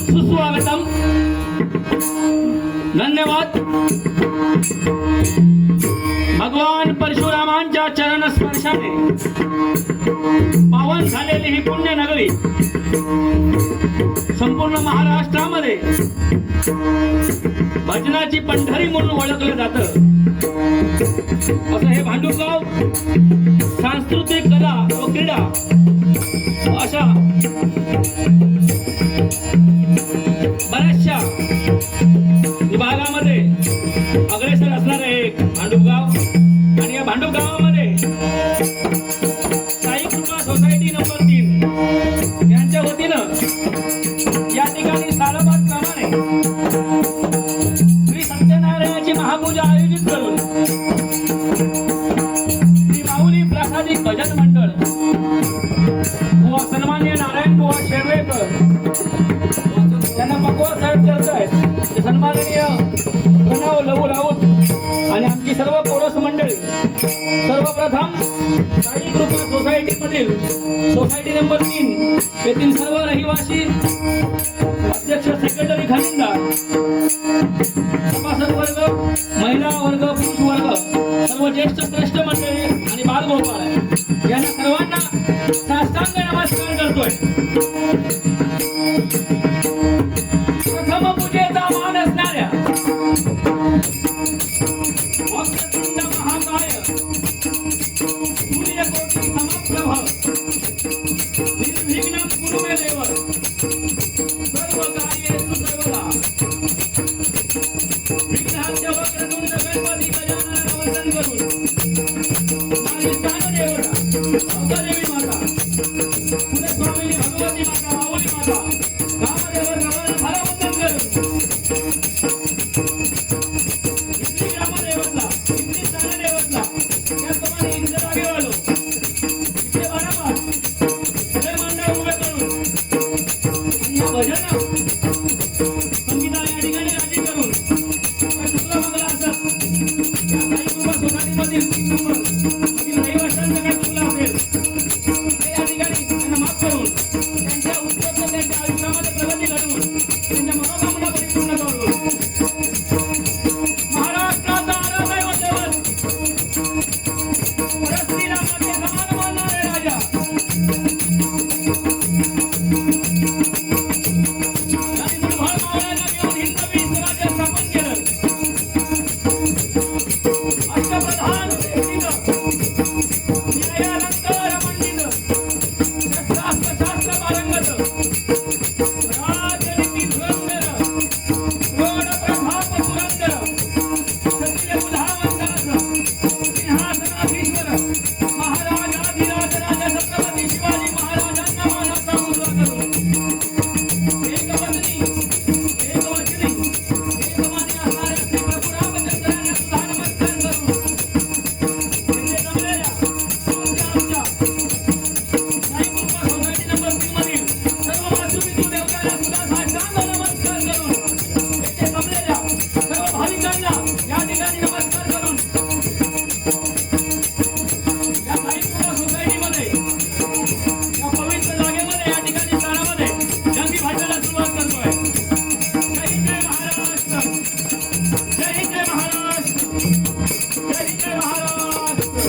सुस्वागतम, धन्यवाद। भगवान परशुरामांच्या चरण स्पर्शाने पावन झालेली ही पुण्य नगरी संपूर्ण महाराष्ट्रामध्ये भजनाची पंढरी म्हणून ओळखलं जातं। असं हे भांडुपगाव सांस्कृतिक कला व क्रीडा अशा बऱ्याचशा विभागामध्ये अग्रेसर असणारे एक भांडुपगाव आणि या भांडुपगावामध्ये साई कृपा सोसायटी नंबर 3 यांच्या वतीनं या ठिकाणी सालाबाद प्रमाणे श्री सत्यनारायणाची महापूजा आयोजित करून श्री माऊली प्रासादिक भजन मंडळ व सन्माननीय नारायण बुवा शेरवेकर त्यांना पकवास साहेब करत आहेत, सन्माननीय प्रणव लहू राऊत आणि आमची सर्व कोरस मंडळी सर्वप्रथम साई कृपा सोसायटी मधील सोसायटी नंबर 3 येथील सर्व रहिवासी, अध्यक्ष, सेक्रेटरी, खजिनदार, सभासद वर्ग, महिला वर्ग, पुरुष वर्ग, सर्व ज्येष्ठ श्रेष्ठ मंडळी आणि बालगोपाळ यांना सर्वांना साष्टांग नमस्कार करतोय। प्रथम पूजेचा मान असणाऱ्या वक्रतुंड महाकाय सूर्यकोटी समप्रभ निर्विघ्नं कुरु मे देव सर्व कार्येषु सर्वदा विघ्नाद्य वक्रतुंड गणपती गजानन वंदन करून माझी ज्ञानदेवता अवतारदेवी माता कुलस्वामिनी भगवती माता माऊली माता कामदेव गवळण फलवंदन करून इथली ग्रामदेवतला, इथली स्थानदेवतला, त्याचप्रमाणे इथले जागेवालो, इथले वारंवार सगळे मंडळ उभे करून आणि या भजन संगीताला या ठिकाणी राजी करून शुक्र मंगल असत या साई कृपा सोसायटीमधील रहिवाशांचं काय चुकलं असेल ते या ठिकाणी त्यांना माफ करून त्यांच्या उत्कृष्ट त्यांच्या आयुष्यामध्ये प्रगती घडवून त्यांच्या मनोकामना परिपूर्ण करून महाराष्ट्राचा आराध्य दैवत परश्रीरामाचे समान मानणारे राजा यांनी मुळभर मावळ्यांना घेऊन हिंदवी स्वराज्य स्थापन केलं। अष्टप्रधान व्यक्तीनं न्यायालंकार मंडित शास्त्र पारंगत राजनीती धुरंधर क्रोड प्रभाप पुरंदर क्षत्रिय बुधावंतास सिंहासनाधीश्वर महाराजाधिराज राजा छत्रपती शिवाजी महाराजांना मानाचा मुजरा करून एकवचनी एकवचनी एकमानी असणाऱ्या श्री प्रभू रामचंद्र यांना सुद्धा नमस्कार करून इथे जमलेल्या आमच्या साई कृपा सोसायटी नंबर 3 मधील सर्व मातृपितृ देवतांना सुद्धा साष्टांग नमस्कार करून इथे जमलेल्या सर्व भाविकांना या ठिकाणी नमस्कार करून या साई कृपा सोसायटीमध्ये या पवित्र जागेमध्ये या ठिकाणी प्राणामध्ये जंगी भाषणाला सुरुवात करतोय। जय हिंद, जय महाराष्ट्र, जय हिंद, जय महाराष्ट्र, जय हिंद, जय महाराष्ट्र।